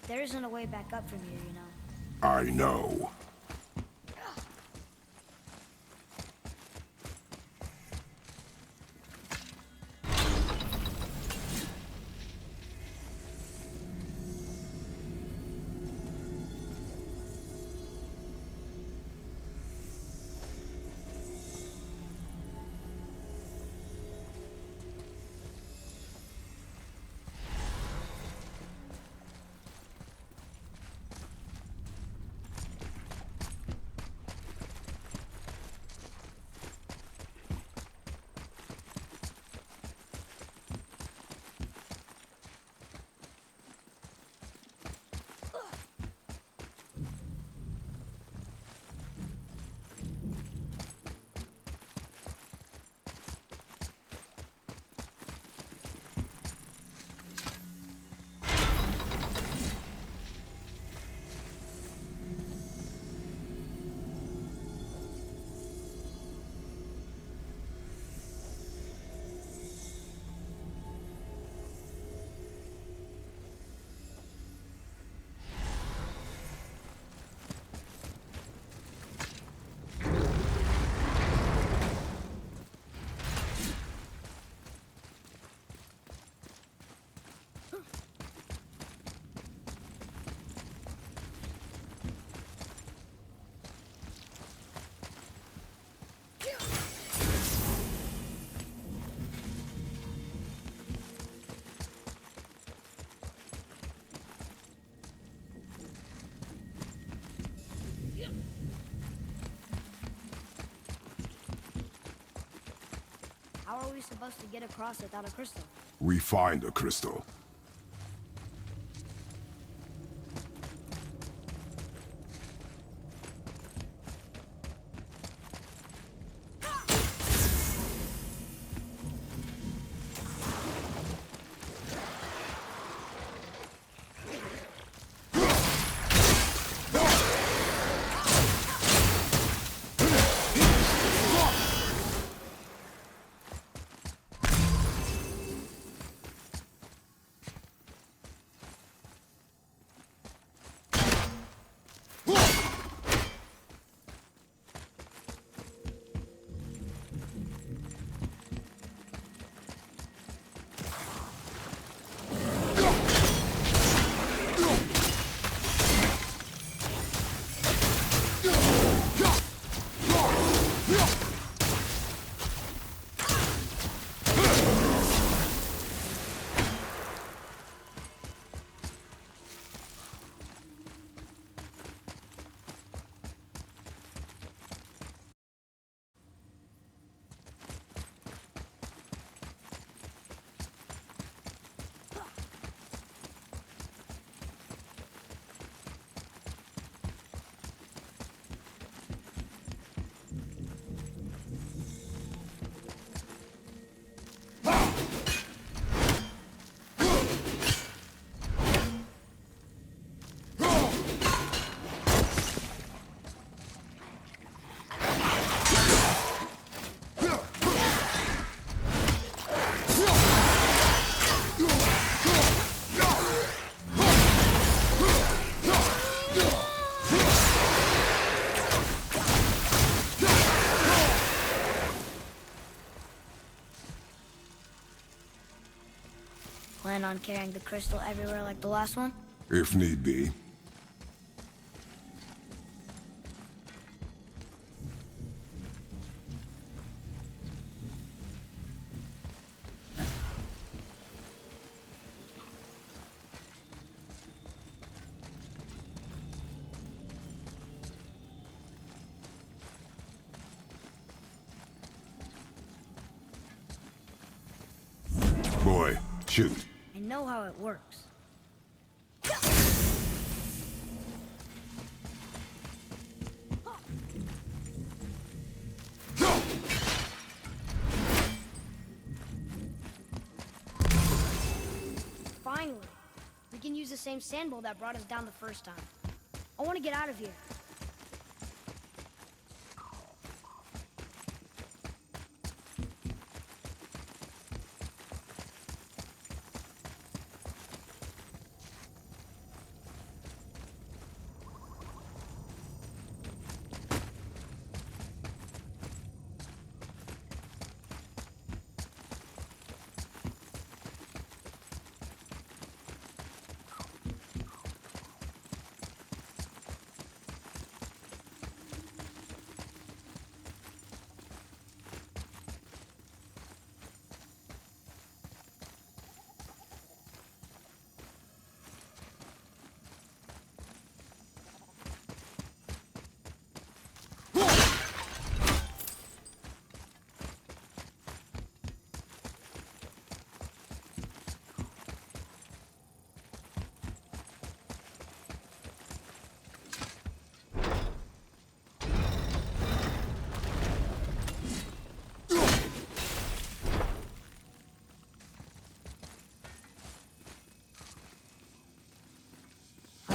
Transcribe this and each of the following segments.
There isn't a way back up from here, you know. I know. How are we supposed to get across without a crystal? We find a crystal. Plan on carrying the crystal everywhere like the last one? If need be. Boy, shoot. I know how it works. Finally, we can use the same sand bowl that brought us down the first time. I want to get out of here.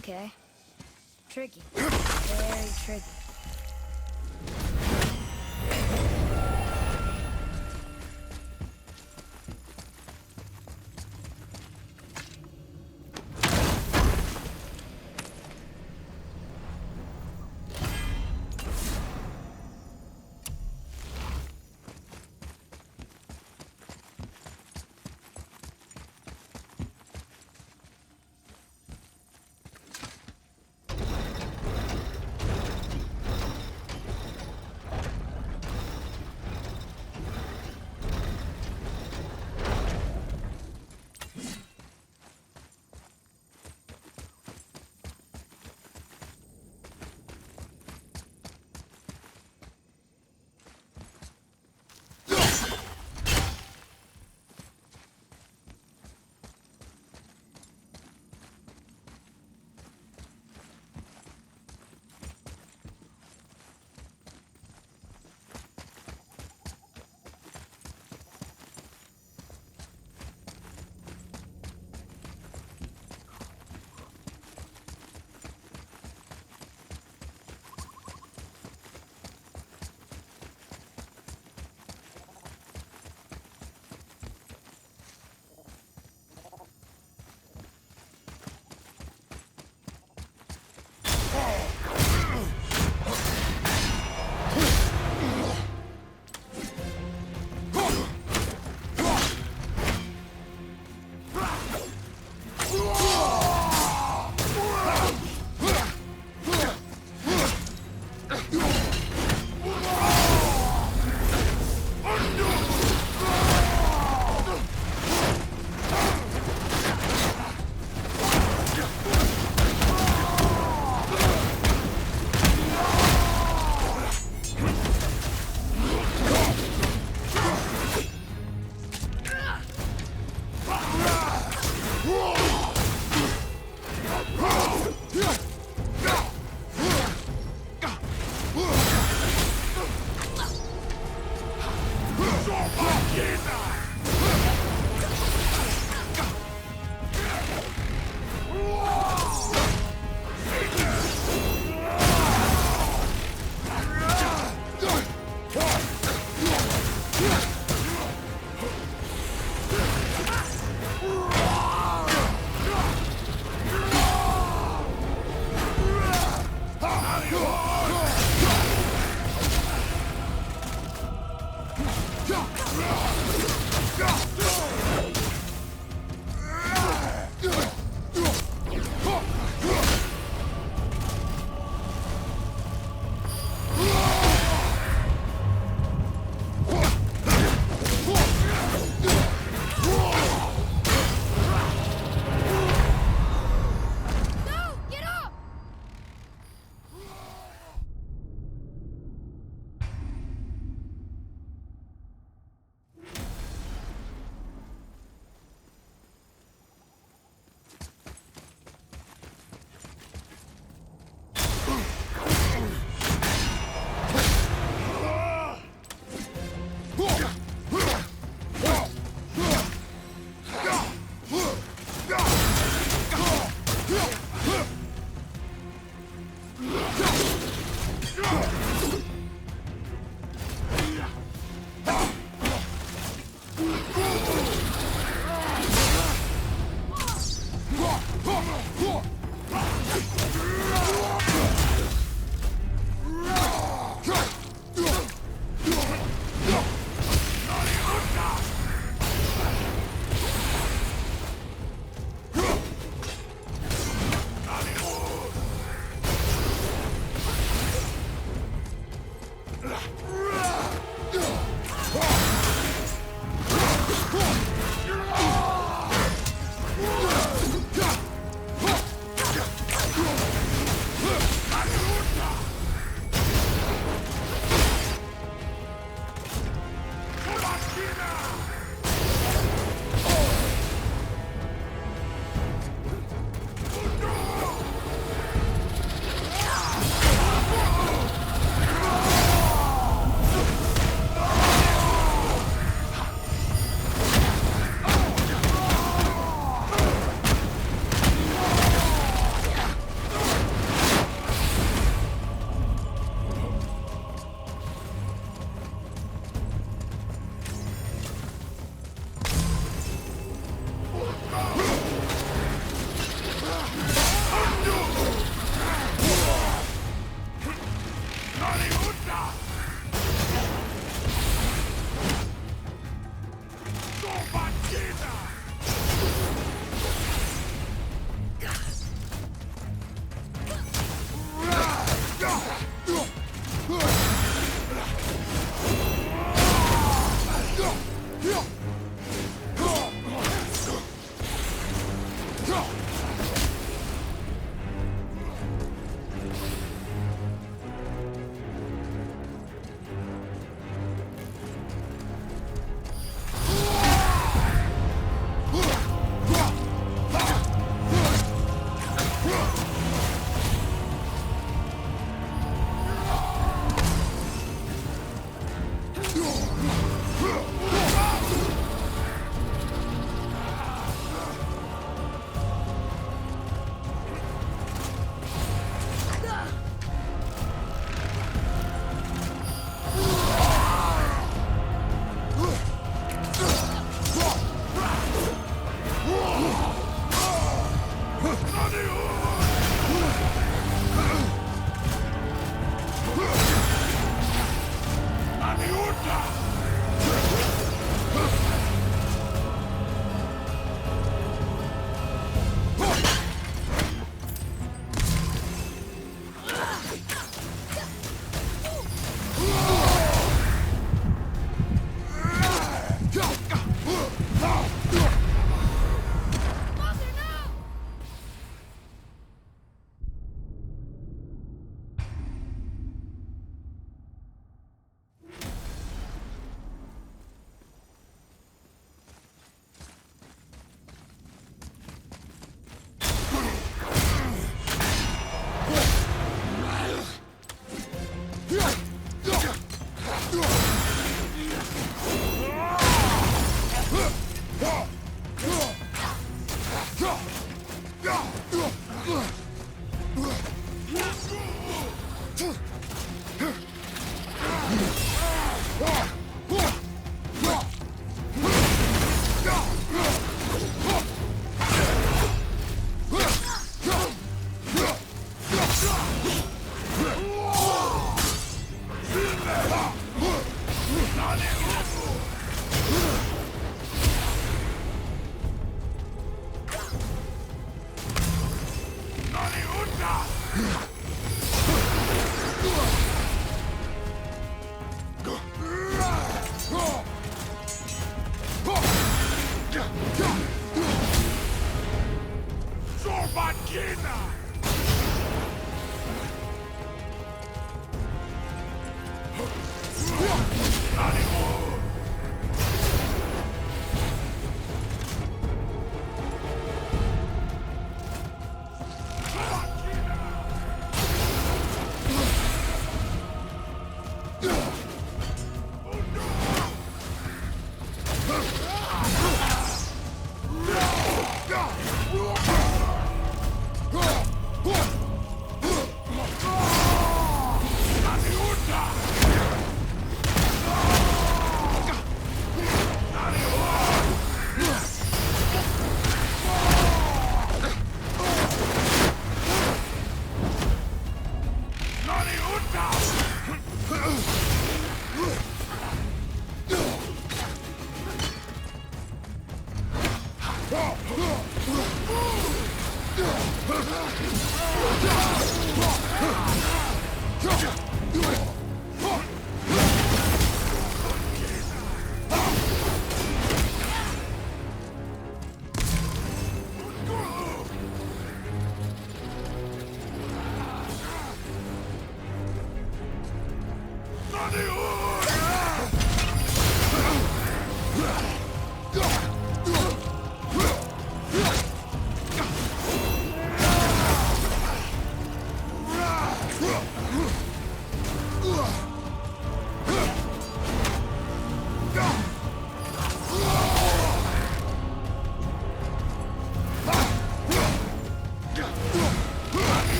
Okay. Tricky. Very tricky.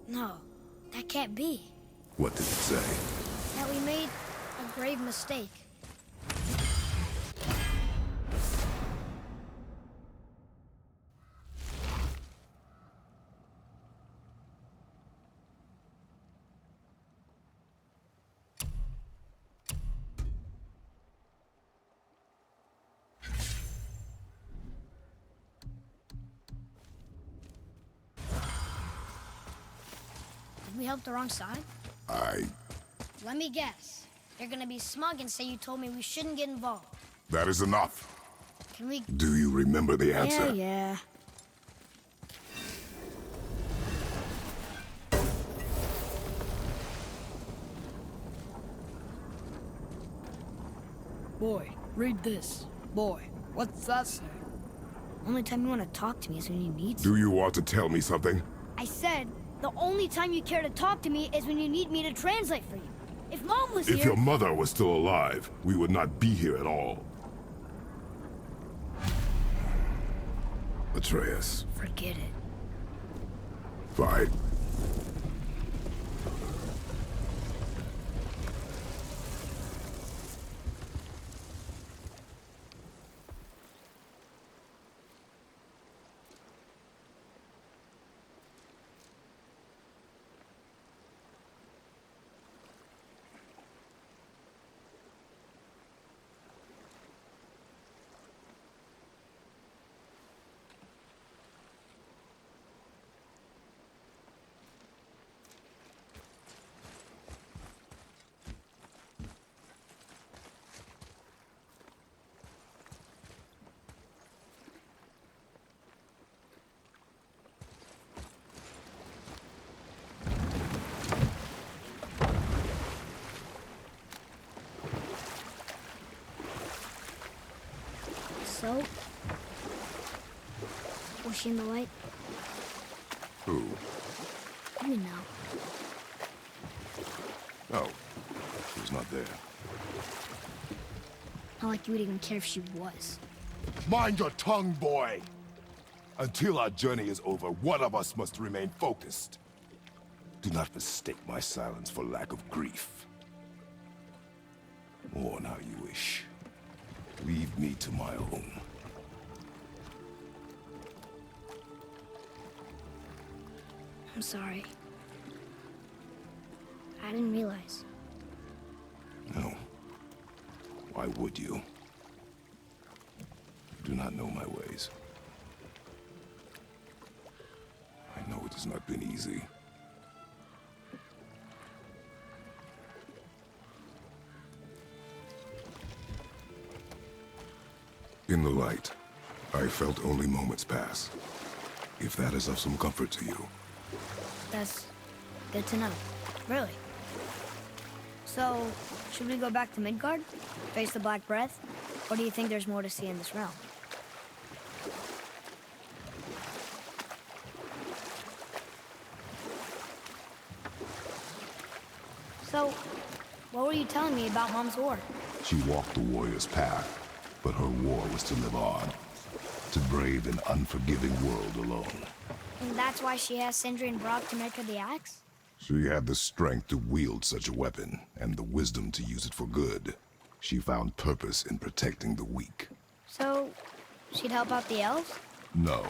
No, that can't be. What did it say? That we made a grave mistake. Did we help the wrong side? Let me guess. You're gonna be smug and say you told me we shouldn't get involved. That is enough. Can we... Do you remember the answer? Yeah. Boy, read this. Boy, what's that say? Only time you want to talk to me is when you need to. Do you want to tell me something? I said, the only time you care to talk to me is when you need me to translate for you. If Mom was If here... your mother was still alive, we would not be here at all. Atreus. Forget it. Fine. So? Was she in the light? Who? You know. Oh. She was not there. Not like you would even care if she was. Mind your tongue, boy! Until our journey is over, one of us must remain focused. Do not mistake my silence for lack of grief. Mourn how you wish. Leave me to my own. I'm sorry. I didn't realize. No. Why would you? You do not know my ways. I know it has not been easy. In the light, I felt only moments pass. If that is of some comfort to you. That's good to know. Really. So, should we go back to Midgard? Face the Black Breath? Or do you think there's more to see in this realm? So, what were you telling me about Mom's war? She walked the warrior's path, but her war was to live on. To brave an unforgiving world alone. And that's why she has Sindri and Brock to make her the axe? She had the strength to wield such a weapon, and the wisdom to use it for good. She found purpose in protecting the weak. So, she'd help out the elves? No.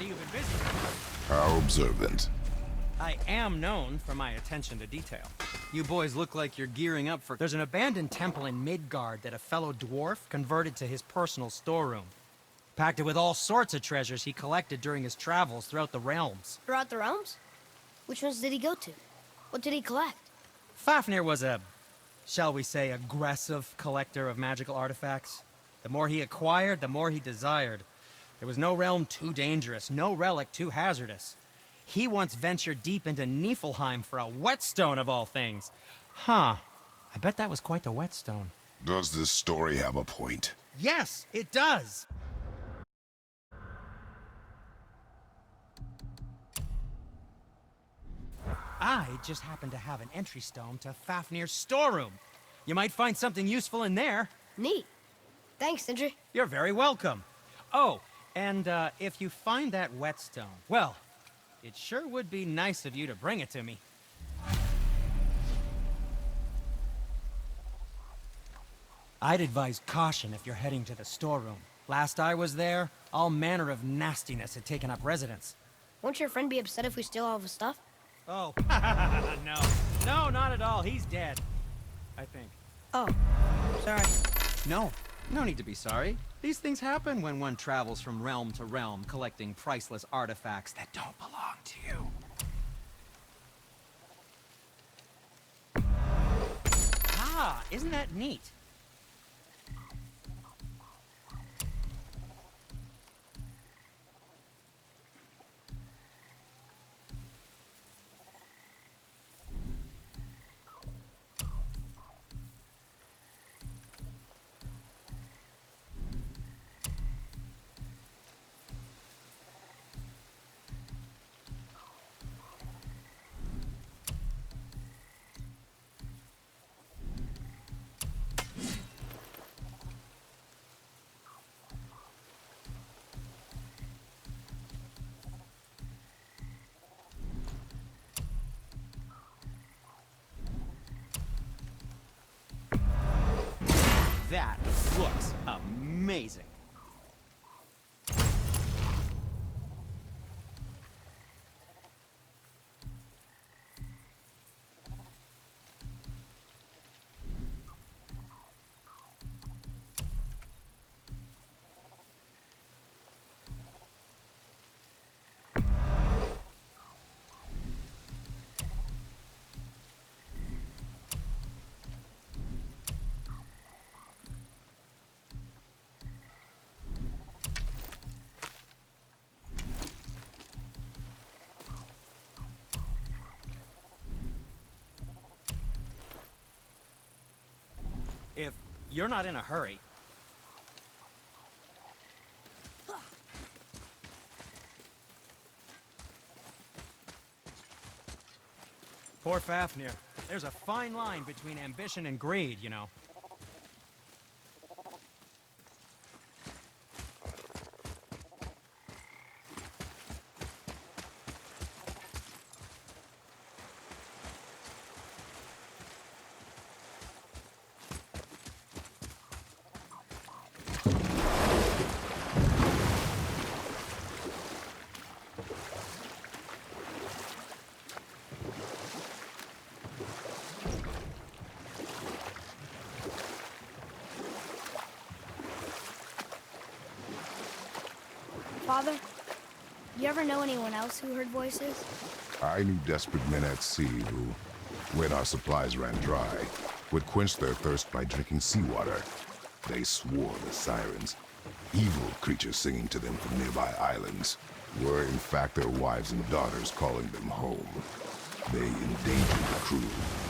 You've been busy. How observant. I am known for my attention to detail. You boys look like you're gearing up for... There's an abandoned temple in Midgard that a fellow dwarf converted to his personal storeroom. Packed it with all sorts of treasures he collected during his travels throughout the realms. Throughout the realms? Which ones did he go to? What did he collect? Fafnir was a, shall we say, aggressive collector of magical artifacts. The more he acquired, the more he desired. There was no realm too dangerous, no relic too hazardous. He once ventured deep into Niflheim for a whetstone of all things. Huh. I bet that was quite the whetstone. Does this story have a point? Yes, it does! I just happen to have an entry stone to Fafnir's storeroom. You might find something useful in there. Neat. Thanks, Sindri. You're very welcome. Oh, and if you find that whetstone, well, it sure would be nice of you to bring it to me. I'd advise caution if you're heading to the storeroom. Last I was there, all manner of nastiness had taken up residence. Won't your friend be upset if we steal all of his stuff? Oh, no. No, not at all. He's dead. I think. Oh, sorry. No need to be sorry. These things happen when one travels from realm to realm, collecting priceless artifacts that don't belong to you. Ah, isn't that neat? That looks amazing. If you're not in a hurry. Poor Fafnir. There's a fine line between ambition and greed, you know. Father, you ever know anyone else who heard voices? I knew desperate men at sea who, when our supplies ran dry, would quench their thirst by drinking seawater. They swore the sirens, evil creatures singing to them from nearby islands, were in fact their wives and daughters calling them home. They endangered the crew,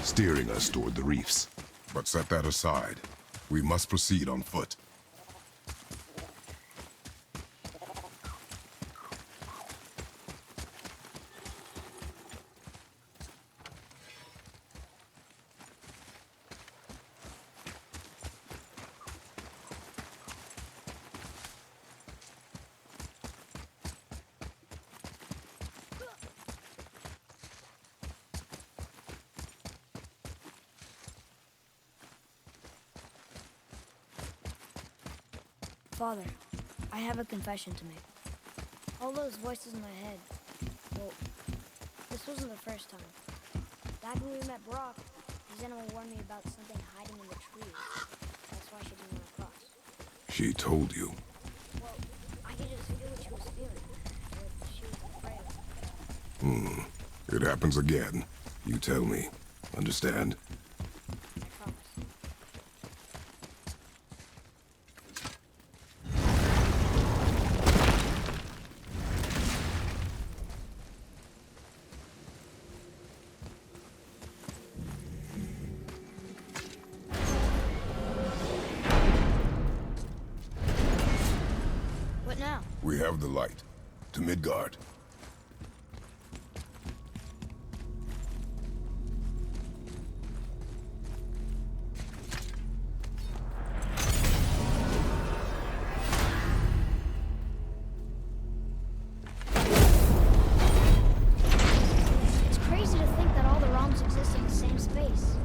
steering us toward the reefs. But set that aside. We must proceed on foot. Father, I have a confession to make. All those voices in my head, well, this wasn't the first time. Back when we met Brock, his animal warned me about something hiding in the trees. That's why she didn't run across. She told you. Well, I could just feel what she was feeling. Or she was afraid. It happens again. You tell me. Understand? I promise. We have the light. To Midgard. It's crazy to think that all the realms exist in the same space,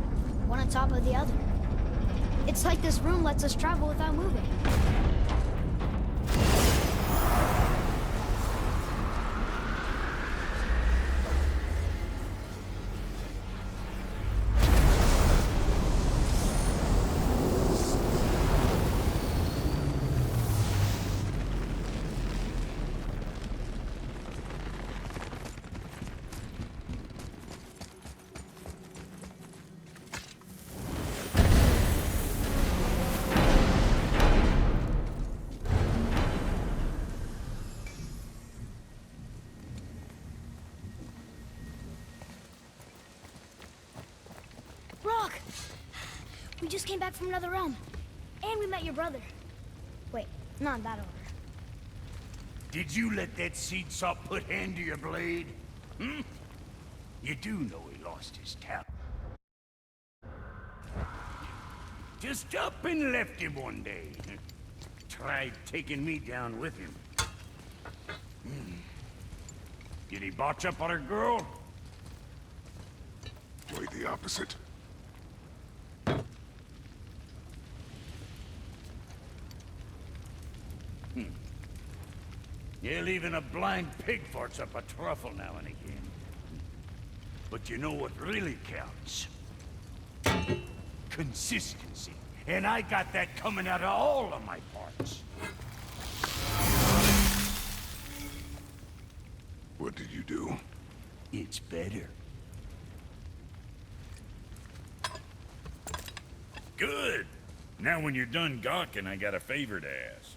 one on top of the other. It's like this room lets us travel without moving. Brock! We just came back from another realm. And we met your brother. Wait, not in that order. Did you let that seed sop put hand to your blade? Hmm? You do know he lost his talent. Just up and left him one day. Tried taking me down with him. Did he botch up on her girl? Quite the opposite. Yeah, even a blind pig farts up a truffle now and again. But you know what really counts? Consistency. And I got that coming out of all of my parts. What did you do? It's better. Good. Now when you're done gawking, I got a favor to ask.